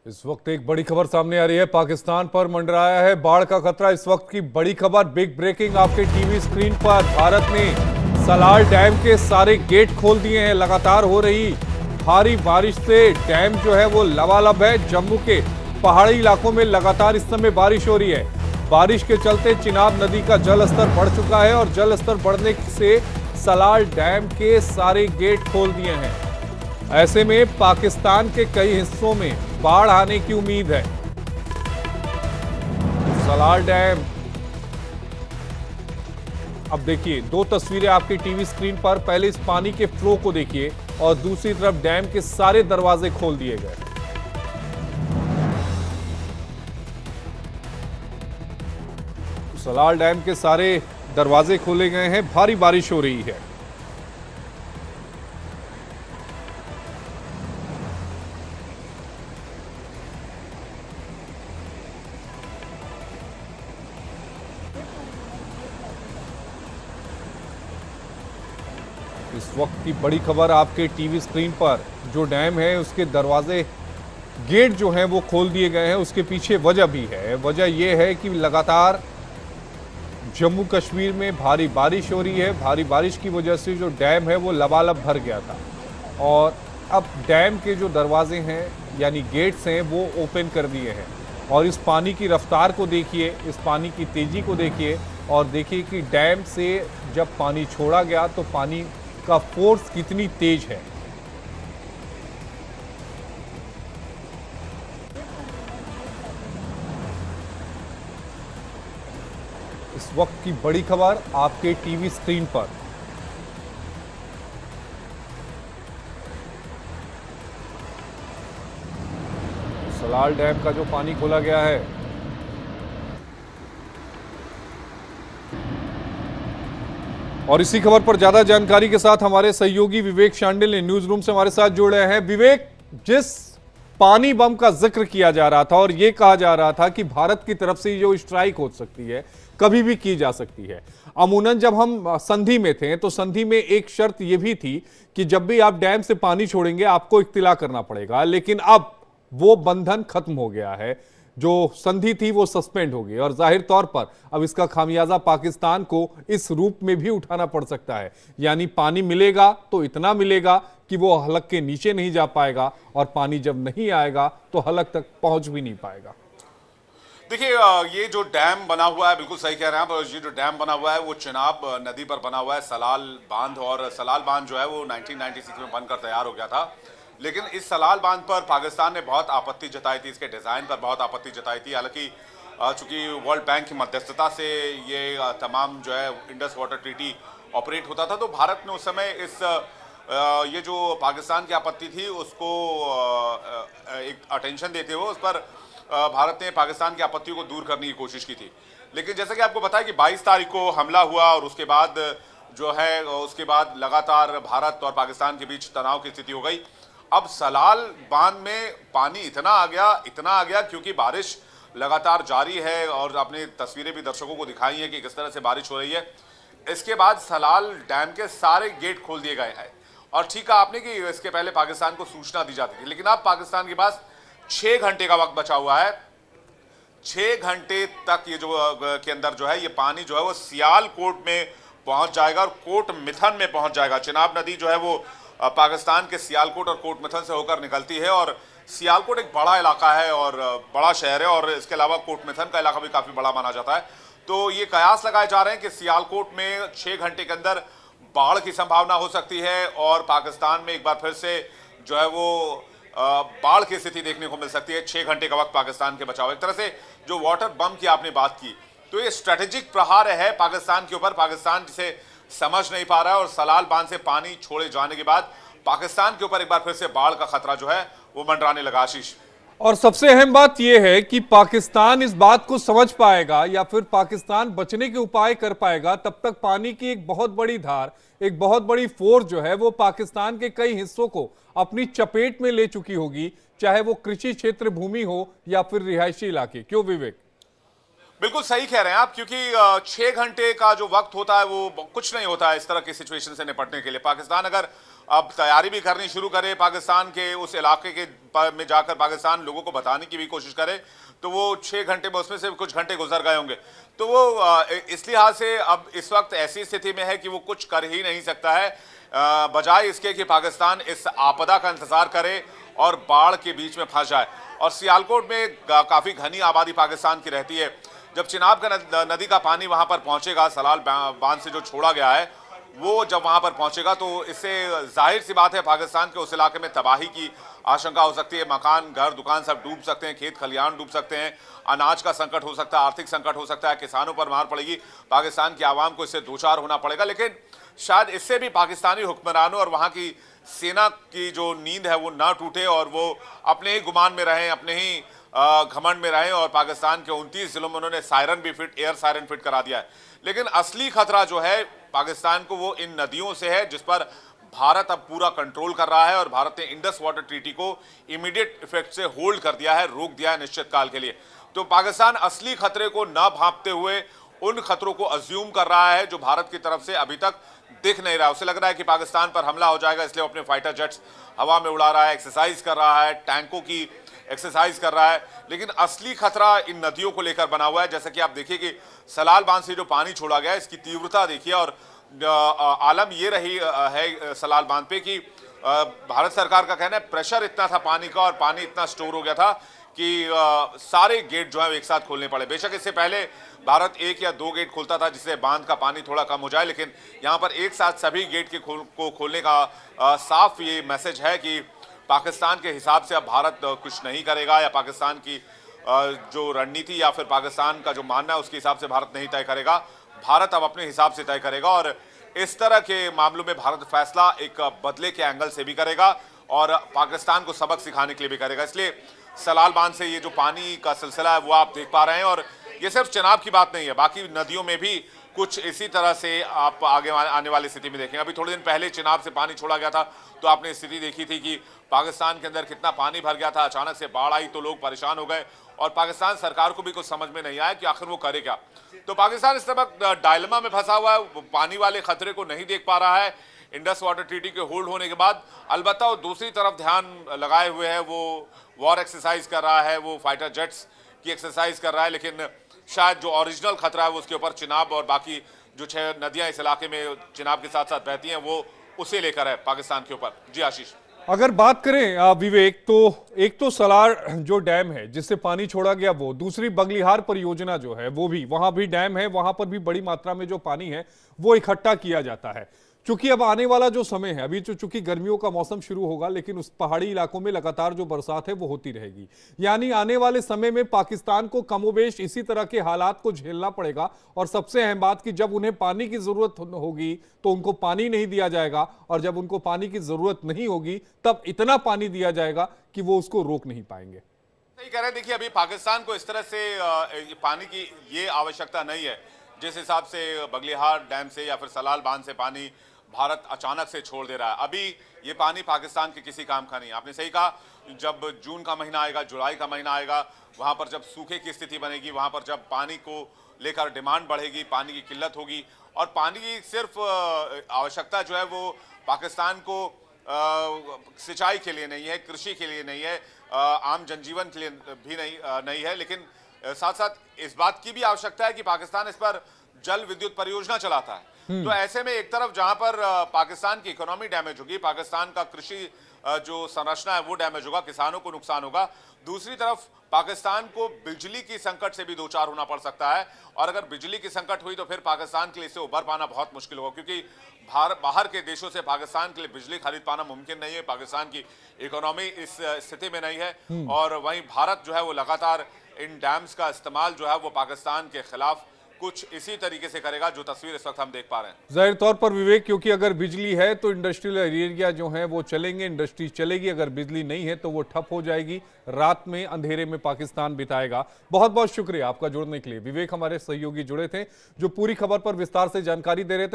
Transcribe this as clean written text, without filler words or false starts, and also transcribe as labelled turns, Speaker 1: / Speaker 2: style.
Speaker 1: इस वक्त एक बड़ी खबर सामने आ रही है। पाकिस्तान पर मंडराया है बाढ़ का खतरा। इस वक्त की बड़ी खबर, बिग ब्रेकिंग आपके टीवी स्क्रीन पर। भारत ने सलाल डैम के सारे गेट खोल दिए हैं। लगातार हो रही भारी बारिश से डैम जो है वो लबालब है। जम्मू के पहाड़ी इलाकों में लगातार इस समय बारिश हो रही है। बारिश के चलते चिनाब नदी का जल स्तर बढ़ चुका है और जल स्तर बढ़ने से सलाल डैम के सारे गेट खोल दिए हैं। ऐसे में पाकिस्तान के कई हिस्सों में बाढ़ आने की उम्मीद है। सलाल डैम, अब देखिए दो तस्वीरें आपकी टीवी स्क्रीन पर। पहले इस पानी के फ्लो को देखिए और दूसरी तरफ डैम के सारे दरवाजे खोल दिए गए। सलाल डैम के सारे दरवाजे खोले गए हैं। भारी बारिश हो रही है। इस वक्त की बड़ी खबर आपके टीवी स्क्रीन पर। जो डैम है उसके दरवाजे, गेट जो हैं वो खोल दिए गए हैं। उसके पीछे वजह भी है। वजह यह है कि लगातार जम्मू कश्मीर में भारी बारिश हो रही है। भारी बारिश की वजह से जो डैम है वो लबालब भर गया था और अब डैम के जो दरवाजे हैं यानी गेट्स हैं वो ओपन कर दिए हैं। और इस पानी की रफ्तार को देखिए, इस पानी की तेजी को देखिए और देखिए कि डैम से जब पानी छोड़ा गया तो पानी का फोर्स कितनी तेज है। इस वक्त की बड़ी खबर आपके टीवी स्क्रीन पर। सलाल डैम का जो पानी खोला गया है, और इसी खबर पर ज्यादा जानकारी के साथ हमारे सहयोगी विवेक शांडिल ने न्यूज रूम से हमारे साथ जुड़े हैं। विवेक, जिस पानी बम का जिक्र किया जा रहा था और यह कहा जा रहा था कि भारत की तरफ से जो स्ट्राइक हो सकती है, कभी भी की जा सकती है। अमूनन जब हम संधि में थे तो संधि में एक शर्त यह भी थी कि जब भी आप डैम से पानी छोड़ेंगे आपको इत्तिला करना पड़ेगा। लेकिन अब वो बंधन खत्म हो गया है। जो संधि थी वो सस्पेंड हो गई और जाहिर तौर पर अब इसका खामियाजा पाकिस्तान को इस रूप में भी उठाना पड़ सकता है। यानी पानी मिलेगा तो इतना मिलेगा कि वो हलक के नीचे नहीं जा पाएगा और पानी जब नहीं आएगा तो हलक तक पहुंच भी नहीं पाएगा।
Speaker 2: देखिए, ये जो डैम बना हुआ है, बिल्कुल सही कह रहे हैं आप। ये जो डैम बना हुआ है वो चिनाब नदी पर बना हुआ है, सलाल बांध। और सलाल बांध जो है वो 1996 में बनकर तैयार हो गया था। लेकिन इस सलाल बांध पर पाकिस्तान ने बहुत आपत्ति जताई थी, इसके डिज़ाइन पर बहुत आपत्ति जताई थी। हालांकि चूंकि वर्ल्ड बैंक की मध्यस्थता से ये तमाम जो है इंडस वाटर ट्रीटी ऑपरेट होता था, तो भारत ने उस समय ये जो पाकिस्तान की आपत्ति थी उसको एक अटेंशन देते हुए उस पर भारत ने पाकिस्तान की आपत्तियों को दूर करने की कोशिश की थी। लेकिन जैसा कि आपको बताया कि 22 तारीख को हमला हुआ और उसके बाद जो है उसके बाद लगातार भारत और पाकिस्तान के बीच तनाव की स्थिति हो गई। अब सलाल बांध में पानी इतना आ गया क्योंकि बारिश लगातार जारी है और आपने तस्वीरें भी दर्शकों को दिखाई हैं कि किस तरह से बारिश हो रही है। इसके बाद सलाल डैम के सारे गेट खोल दिए गए हैं। और ठीक है आपने कि इसके पहले पाकिस्तान को सूचना दी जाती थी, लेकिन अब पाकिस्तान के पास 6 घंटे का वक्त बचा हुआ है। 6 घंटे तक ये जो के अंदर जो है ये पानी जो है वो सियालकोट में पहुंच जाएगा और कोट मिथन में पहुंच जाएगा। चिनाब नदी जो है वो पाकिस्तान के सियालकोट और कोट मिथन से होकर निकलती है और सियालकोट एक बड़ा इलाका है और बड़ा शहर है और इसके अलावा कोट मिथन का इलाका भी काफ़ी बड़ा माना जाता है। तो ये कयास लगाए जा रहे हैं कि सियालकोट में 6 घंटे के अंदर बाढ़ की संभावना हो सकती है और पाकिस्तान में एक बार फिर से जो है वो बाढ़ की स्थिति देखने को मिल सकती है। 6 घंटे का वक्त पाकिस्तान के बचाव। एक तरह से जो वाटर बम की आपने बात की, तो ये स्ट्रेटेजिक प्रहार है पाकिस्तान के ऊपर। पाकिस्तान जिसे समझ नहीं पा रहा है और सलाल बांध से पानी छोड़े जाने के बाद पाकिस्तान के ऊपर एक बार फिर से बाढ़ का खतरा जो है वो मंडराने लगा। आशीष,
Speaker 1: और सबसे अहम बात यह है कि पाकिस्तान इस बात को समझ पाएगा या फिर पाकिस्तान बचने के उपाय कर पाएगा तब तक पानी की एक बहुत बड़ी धार, एक बहुत बड़ी फोर्स जो है वो पाकिस्तान के कई हिस्सों को अपनी चपेट में ले चुकी होगी, चाहे वो कृषि क्षेत्र भूमि हो या फिर रिहायशी इलाके। क्यों विवेक?
Speaker 2: बिल्कुल सही कह रहे हैं आप, क्योंकि 6 घंटे का जो वक्त होता है वो कुछ नहीं होता है इस तरह की सिचुएशन से निपटने के लिए। पाकिस्तान अगर अब तैयारी भी करनी शुरू करे, पाकिस्तान के उस इलाके के में जाकर पाकिस्तान लोगों को बताने की भी कोशिश करे, तो वो 6 घंटे में उसमें से कुछ घंटे गुजर गए होंगे। तो वो इस लिहाज से अब इस वक्त ऐसी स्थिति में है कि वो कुछ कर ही नहीं सकता है, बजाय इसके कि पाकिस्तान इस आपदा का इंतजार करे और बाढ़ के बीच में फंस जाए। और सियालकोट में काफी घनी आबादी पाकिस्तान की रहती है। जब चिनाब का नदी का पानी वहां पर पहुंचेगा, सलाल बांध से जो छोड़ा गया है, वो जब वहां पर पहुंचेगा तो इससे जाहिर सी बात है पाकिस्तान के उस इलाके में तबाही की आशंका हो सकती है। मकान, घर, दुकान सब डूब सकते हैं, खेत खलिहान डूब सकते हैं, अनाज का संकट हो सकता है, आर्थिक संकट हो सकता है, किसानों पर मार पड़ेगी, पाकिस्तान की आवाम को इससे दो चार होना पड़ेगा। लेकिन शायद इससे भी पाकिस्तानी हुक्मरानों और वहां की सेना की जो नींद है वो ना टूटे और वो अपने ही गुमान में रहें, अपने ही घमंड में रहें। और पाकिस्तान के 29 जिलों में उन्होंने सायरन भी फिट, एयर सायरन फिट करा दिया है। लेकिन असली खतरा जो है पाकिस्तान को वो इन नदियों से है, जिस पर भारत अब पूरा कंट्रोल कर रहा है। और भारत ने इंडस वाटर ट्रीटी को इमीडिएट इफेक्ट से होल्ड कर दिया है, रोक दिया है निश्चित काल के लिए। तो पाकिस्तान असली खतरे को न भांपते हुए उन खतरों को अज्यूम कर रहा है जो भारत की तरफ से अभी तक दिख नहीं रहा। उसे लग रहा है कि पाकिस्तान पर हमला हो जाएगा, इसलिए वो अपने फाइटर जेट्स हवा में उड़ा रहा है, एक्सरसाइज कर रहा है, टैंकों की एक्सरसाइज कर रहा है। लेकिन असली खतरा इन नदियों को लेकर बना हुआ है। जैसा कि आप देखिए कि सलाल बांध से जो पानी छोड़ा गया है, इसकी तीव्रता देखिए। और आलम ये रही है सलाल बांध पे कि भारत सरकार का कहना है प्रेशर इतना था पानी का और पानी इतना स्टोर हो गया था कि सारे गेट जो है एक साथ खोलने पड़े। बेशक इससे पहले भारत 1 या 2 गेट खोलता था जिससे बांध का पानी थोड़ा कम हो जाए, लेकिन यहाँ पर एक साथ सभी गेट के खोलने का साफ ये मैसेज है कि पाकिस्तान के हिसाब से अब भारत कुछ नहीं करेगा, या पाकिस्तान की जो रणनीति या फिर पाकिस्तान का जो मानना है उसके हिसाब से भारत नहीं तय करेगा। भारत अब अपने हिसाब से तय करेगा और इस तरह के मामलों में भारत फैसला एक बदले के एंगल से भी करेगा और पाकिस्तान को सबक सिखाने के लिए भी करेगा। इसलिए सलाल बांध से ये जो पानी का सिलसिला है वो आप देख पा रहे हैं। और ये सिर्फ चिनाब की बात नहीं है, बाकी नदियों में भी कुछ इसी तरह से आप आगे आने वाली स्थिति में देखेंगे। अभी थोड़े दिन पहले चिनाब से पानी छोड़ा गया था तो आपने स्थिति देखी थी कि पाकिस्तान के अंदर कितना पानी भर गया था। अचानक से बाढ़ आई तो लोग परेशान हो गए और पाकिस्तान सरकार को भी कुछ समझ में नहीं आया कि आखिर वो करे क्या। तो पाकिस्तान इस तरह डायलेमा में फंसा हुआ है, पानी वाले खतरे को नहीं देख पा रहा है इंडस वाटर ट्रीटी के होल्ड होने के बाद। अलबत्ता वो दूसरी तरफ ध्यान लगाए हुए है, वो वॉर एक्सरसाइज कर रहा है, वो फाइटर जेट्स की एक्सरसाइज कर रहा है। लेकिन शायद जो ओरिजिनल खतरा है वो उसके ऊपर चिनाब और बाकी जो 6 नदियां इस इलाके में चिनाब के साथ साथ बहती हैं वो उसे लेकर है पाकिस्तान के ऊपर। जी आशीष,
Speaker 1: अगर बात करें विवेक, तो एक तो सलार जो डैम है जिससे पानी छोड़ा गया वो, दूसरी बगलिहार परियोजना जो है वो भी, वहां भी डैम है, वहां पर भी बड़ी मात्रा में जो पानी है वो इकट्ठा किया जाता है। चूंकि अब आने वाला जो समय है, अभी तो चूंकि गर्मियों का मौसम शुरू होगा, लेकिन उस पहाड़ी इलाकों में लगातार जो बरसात है वो होती रहेगी। यानी आने वाले समय में पाकिस्तान को कमोबेश इसी तरह के हालात को झेलना पड़ेगा। और सबसे अहम बात कि जब उन्हें पानी की जरूरत होगी तो उनको पानी नहीं दिया जाएगा, और जब उनको पानी की जरूरत नहीं होगी तब इतना पानी दिया जाएगा कि वो उसको रोक नहीं पाएंगे।
Speaker 2: सही कह रहे हैं। देखिए अभी पाकिस्तान को इस तरह से पानी की ये आवश्यकता नहीं है जिस हिसाब से बगलिहार डैम से या फिर सलाल बांध से पानी भारत अचानक से छोड़ दे रहा है। अभी ये पानी पाकिस्तान के किसी काम का नहीं। आपने सही कहा, जब जून का महीना आएगा, जुलाई का महीना आएगा, वहां पर जब सूखे की स्थिति बनेगी, वहां पर जब पानी को लेकर डिमांड बढ़ेगी, पानी की किल्लत होगी, और पानी की सिर्फ आवश्यकता जो है वो पाकिस्तान को सिंचाई के लिए नहीं है, कृषि के लिए नहीं है, आम जनजीवन के लिए भी नहीं है, लेकिन साथ साथ इस बात की भी आवश्यकता है कि पाकिस्तान इस पर जल विद्युत परियोजना चलाता है। तो ऐसे में एक तरफ जहां पर पाकिस्तान की इकोनॉमी डैमेज होगी, पाकिस्तान का कृषि जो संरचना है वो डैमेज होगा, किसानों को नुकसान होगा, दूसरी तरफ पाकिस्तान को बिजली की संकट से भी दो चार होना पड़ सकता है। और अगर बिजली की संकट हुई तो फिर पाकिस्तान के लिए इससे उभर पाना बहुत मुश्किल होगा, क्योंकि बाहर के देशों से पाकिस्तान के लिए बिजली खरीद पाना मुमकिन नहीं है। पाकिस्तान की इकोनॉमी इस स्थिति में नहीं है। और वहीं भारत जो है वो लगातार इन डैम्स का इस्तेमाल जो है वो पाकिस्तान के खिलाफ कुछ इसी तरीके से करेगा जो तस्वीर इस वक्त हम देख पा रहे हैं।
Speaker 1: जाहिर तौर पर विवेक, क्योंकि अगर बिजली है तो इंडस्ट्रियल एरिया जो है वो चलेंगे, इंडस्ट्री चलेगी। अगर बिजली नहीं है तो वो ठप हो जाएगी, रात में अंधेरे में पाकिस्तान बिताएगा। बहुत बहुत शुक्रिया आपका जुड़ने के लिए। विवेक हमारे सहयोगी जुड़े थे जो पूरी खबर पर विस्तार से जानकारी दे रहे थे।